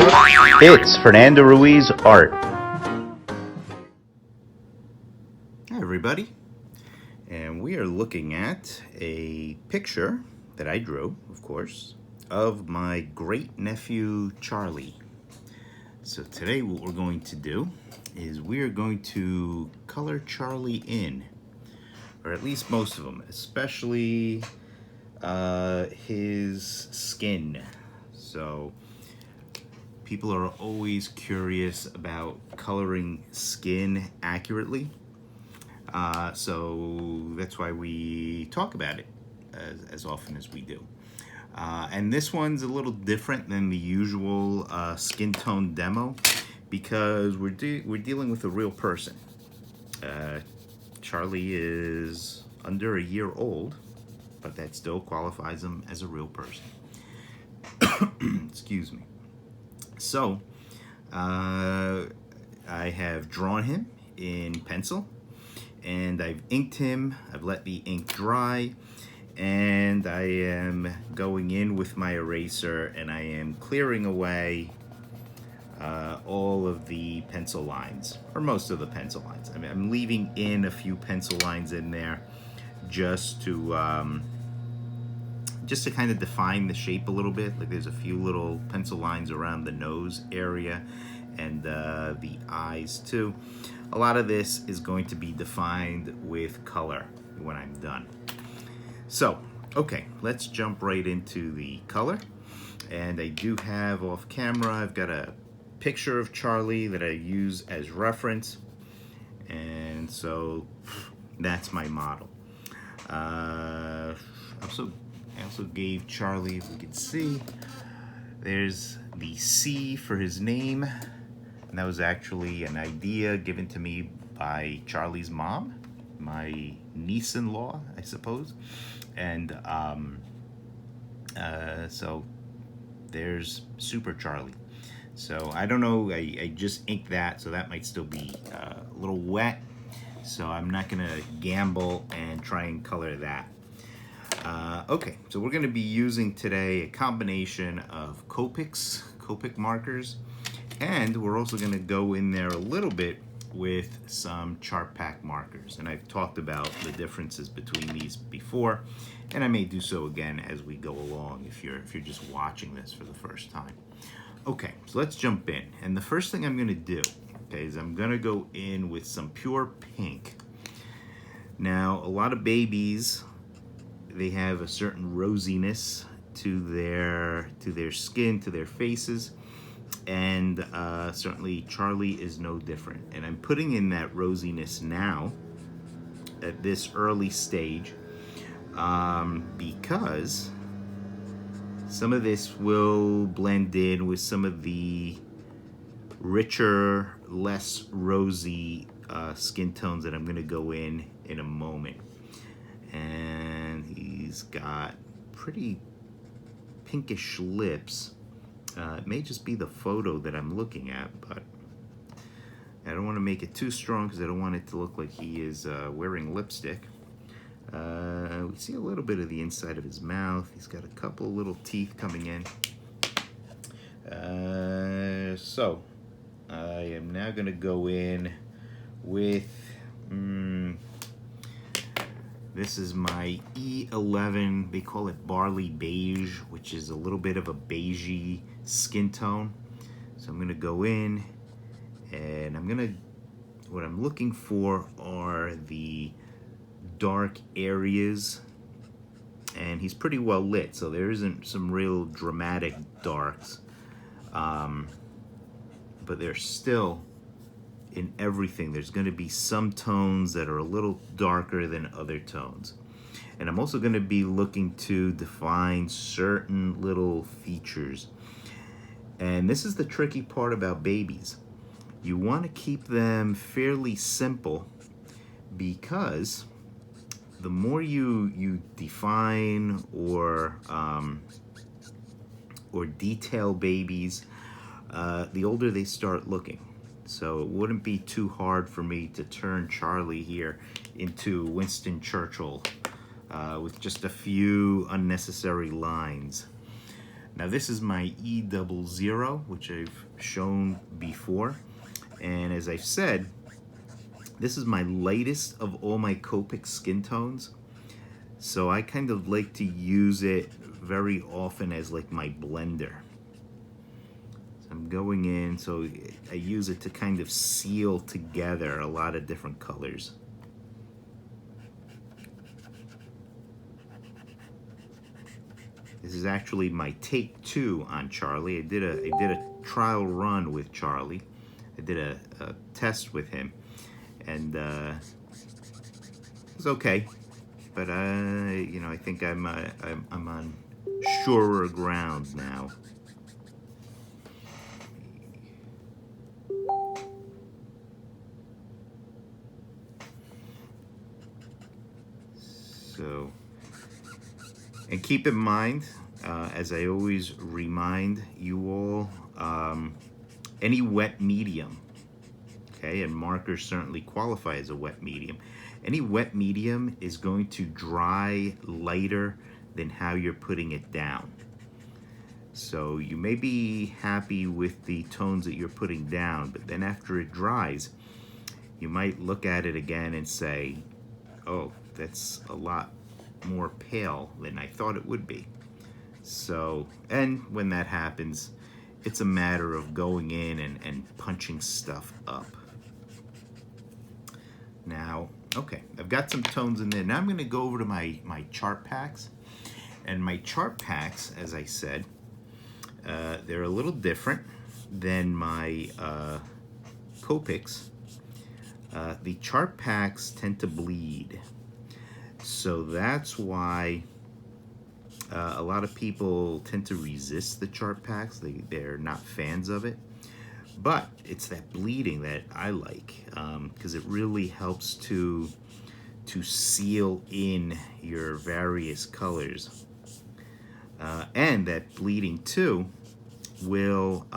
It's Fernando Ruiz Art. Hi everybody, and we are looking at a picture that I drew, of course, of my great nephew Charlie. So today what we're going to do is we are going to color Charlie in, or at least most of them, especially his skin. So people are always curious about coloring skin accurately. So that's why we talk about it as often as we do. And this one's a little different than the usual skin tone demo because we're dealing with a real person. Charlie is under a year old, but that still qualifies him as a real person. Excuse me. So, I have drawn him in pencil, and I've inked him. I've let the ink dry, and I am going in with my eraser, and I am clearing away all of the pencil lines, or most of the pencil lines. I mean, I'm leaving in a few pencil lines in there just to kind of define the shape a little bit. Like there's a few little pencil lines around the nose area and the eyes too. A lot of this is going to be defined with color when I'm done. So, okay, let's jump right into the color. And I do have off camera, I've got a picture of Charlie that I use as reference. And so that's my model. I also gave Charlie, if we could see, there's the C for his name. And that was actually an idea given to me by Charlie's mom, my niece-in-law, I suppose. And so there's Super Charlie. So I don't know, I just inked that, so that might still be a little wet. So I'm not gonna gamble and try and color that. Okay, so we're gonna be using today a combination of Copic markers, and we're also gonna go in there a little bit with some Chartpak markers. And I've talked about the differences between these before, and I may do so again as we go along if you're just watching this for the first time. Okay, so let's jump in. And the first thing I'm gonna do, okay, is I'm gonna go in with some pure pink. Now, a lot of babies, they have a certain rosiness to their skin, to their faces, and certainly Charlie is no different. And I'm putting in that rosiness now at this early stage because some of this will blend in with some of the richer, less rosy skin tones that I'm going to go in a moment. And he's got pretty pinkish lips. It may just be the photo that I'm looking at, but I don't want to make it too strong because I don't want it to look like he is wearing lipstick. We see a little bit of the inside of his mouth. He's got a couple little teeth coming in. So I am now going to go in with this is my E11. They call it barley beige, which is a little bit of a beigey skin tone. So I'm going to go in, and what I'm looking for are the dark areas, and he's pretty well lit, so there isn't some real dramatic darks, but there's still, in everything, there's going to be some tones that are a little darker than other tones. And I'm also going to be looking to define certain little features. And this is the tricky part about babies. You want to keep them fairly simple because the more you define or detail babies, the older they start looking. So it wouldn't be too hard for me to turn Charlie here into Winston Churchill with just a few unnecessary lines. Now this is my E00, which I've shown before. And as I've said, this is my lightest of all my Copic skin tones. So I kind of like to use it very often as like my blender. So I'm going in, so I use it to kind of seal together a lot of different colors. This is actually my take 2 on Charlie. I did a trial run with Charlie. I did a test with him, and it was okay. But you know, I think I'm on surer ground now. So, and keep in mind, as I always remind you all, any wet medium, okay, and markers certainly qualify as a wet medium. Any wet medium is going to dry lighter than how you're putting it down. So you may be happy with the tones that you're putting down, but then after it dries, you might look at it again and say, oh, that's a lot more pale than I thought it would be. So, and when that happens, it's a matter of going in and punching stuff up. Now, okay, I've got some tones in there. Now I'm going to go over to my Chartpaks. And my Chartpaks, as I said, they're a little different than my Copics. The Chartpaks tend to bleed. So that's why a lot of people tend to resist the Chartpaks. They're not fans of it. But it's that bleeding that I like, because it really helps to seal in your various colors. And that bleeding too will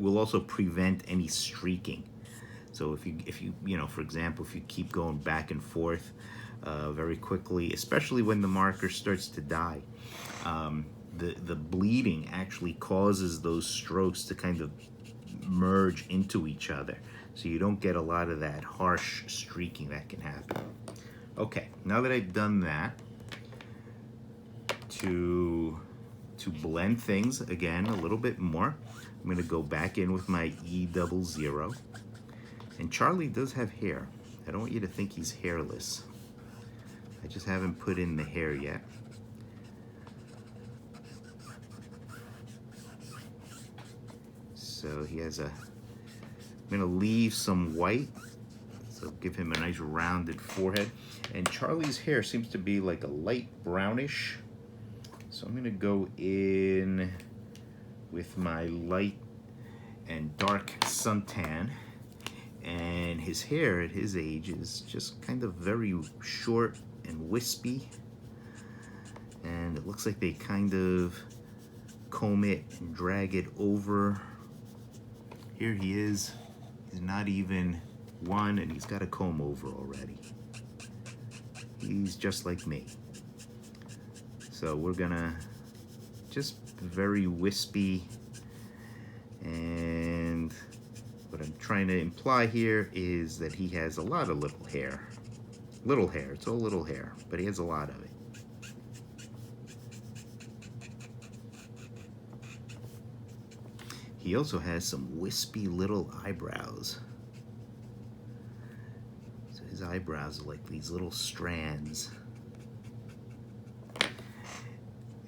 also prevent any streaking. So if you know, for example, if you keep going back and forth very quickly, especially when the marker starts to die, the bleeding actually causes those strokes to kind of merge into each other, so you don't get a lot of that harsh streaking that can happen. Okay, now that I've done that, to blend things again a little bit more, I'm going to go back in with my E00. And Charlie does have hair. I don't want you to think he's hairless. I just haven't put in the hair yet. So he has I'm gonna leave some white, so give him a nice rounded forehead. And Charlie's hair seems to be like a light brownish. So I'm gonna go in with my light and dark suntan. And his hair at his age is just kind of very short and wispy. And it looks like they kind of comb it and drag it over. Here he is. He's not even one, and he's got a comb over already. He's just like me. So we're gonna just very wispy, and what I'm trying to imply here is that he has a lot of little hair. Little hair, it's all little hair, but he has a lot of it. He also has some wispy little eyebrows. So his eyebrows are like these little strands.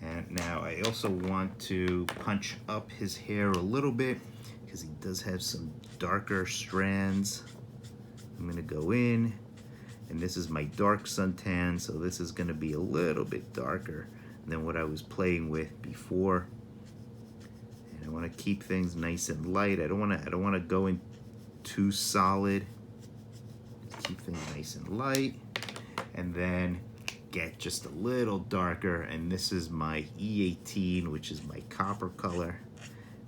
And now I also want to punch up his hair a little bit because he does have some darker strands. I'm gonna go in, and this is my dark suntan, so this is gonna be a little bit darker than what I was playing with before. And I wanna keep things nice and light. I don't wanna go in too solid. Keep things nice and light, and then get just a little darker. And this is my E18, which is my copper color.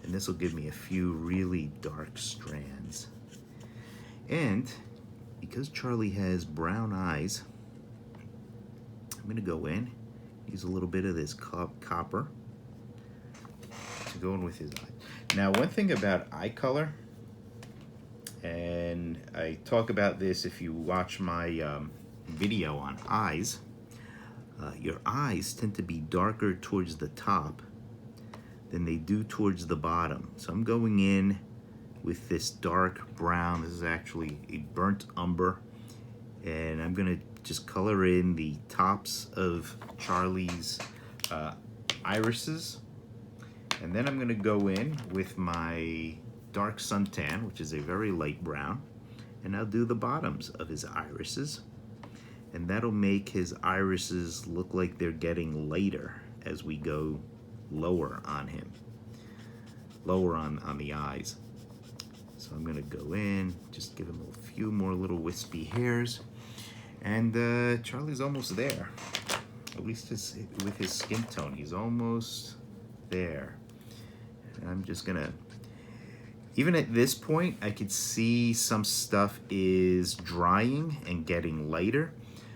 And this will give me a few really dark strands. And because Charlie has brown eyes, I'm gonna go in Use a little bit of this copper to go in with his eye. Now, one thing about eye color, and I talk about this if you watch my video on eyes, your eyes tend to be darker towards the top than they do towards the bottom. So I'm going in with this dark brown. This is actually a burnt umber, and I'm gonna just color in the tops of Charlie's irises, and then I'm gonna go in with my dark suntan, which is a very light brown, and I'll do the bottoms of his irises, and that'll make his irises look like they're getting lighter as we go lower on him, lower on the eyes. So I'm gonna go in, just give him a few more little wispy hairs, and Charlie's almost there. At least with his skin tone, he's almost there. And I'm just gonna, even at this point, I could see some stuff is drying and getting lighter.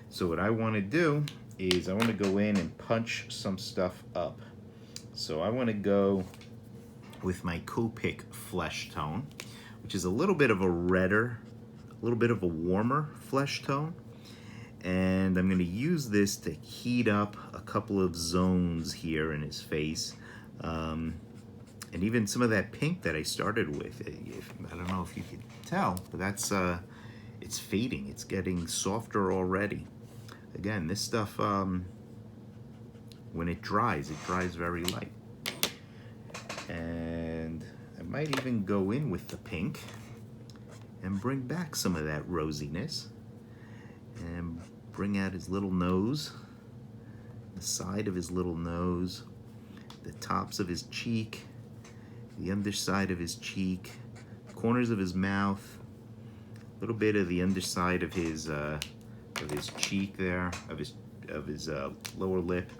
So what I wanna do is I wanna go in and punch some stuff up. So I wanna go with my Copic flesh tone, which is a little bit of a redder, a little bit of a warmer flesh tone. And I'm gonna use this to heat up a couple of zones here in his face. And even some of that pink that I started with, I don't know if you can tell, but that's, it's fading. It's getting softer already. Again, this stuff, when it dries very light. And I might even go in with the pink and bring back some of that rosiness and bring out his little nose, the side of his little nose, the tops of his cheek, the underside of his cheek, corners of his mouth, a little bit of the underside of his cheek there, of his lower lip,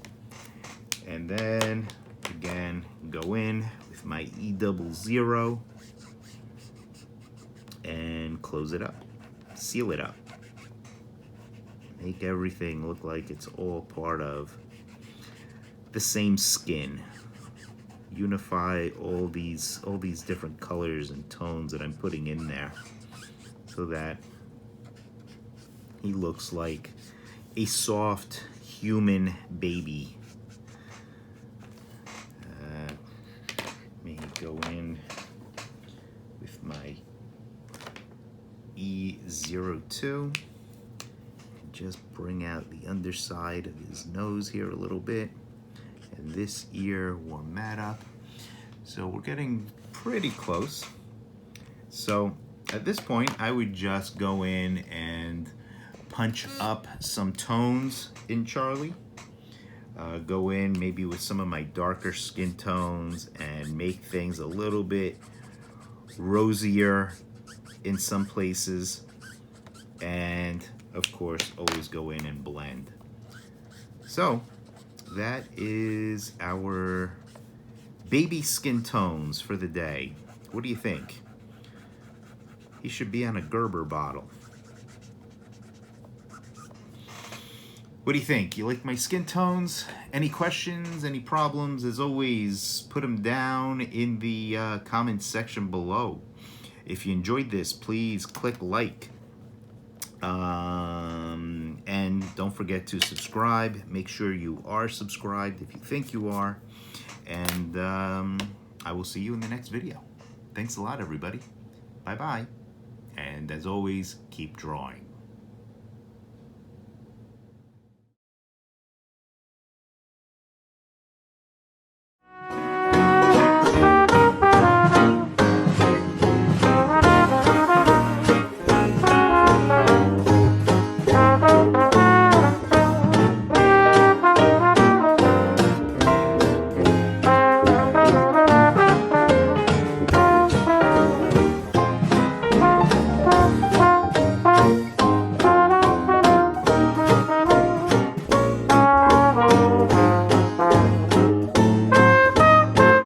and then again go in with my E00 and close it up, seal it up, make everything look like it's all part of the same skin. Unify all these different colors and tones that I'm putting in there so that he looks like a soft human baby. Let me go in with my E02 and just bring out the underside of his nose here a little bit. And this ear, warm that up. So we're getting pretty close. So at this point, I would just go in and punch up some tones in Charlie. Go in maybe with some of my darker skin tones and make things a little bit rosier in some places. And of course, always go in and blend. So that is our baby skin tones for the day. What do you think? He should be on a Gerber bottle. What do you think? You like my skin tones? Any questions, any problems? As always, put them down in the comments section below. If you enjoyed this, please click like. And don't forget to subscribe. Make sure you are subscribed if you think you are. And I will see you in the next video. Thanks a lot, everybody. Bye-bye. And as always, keep drawing.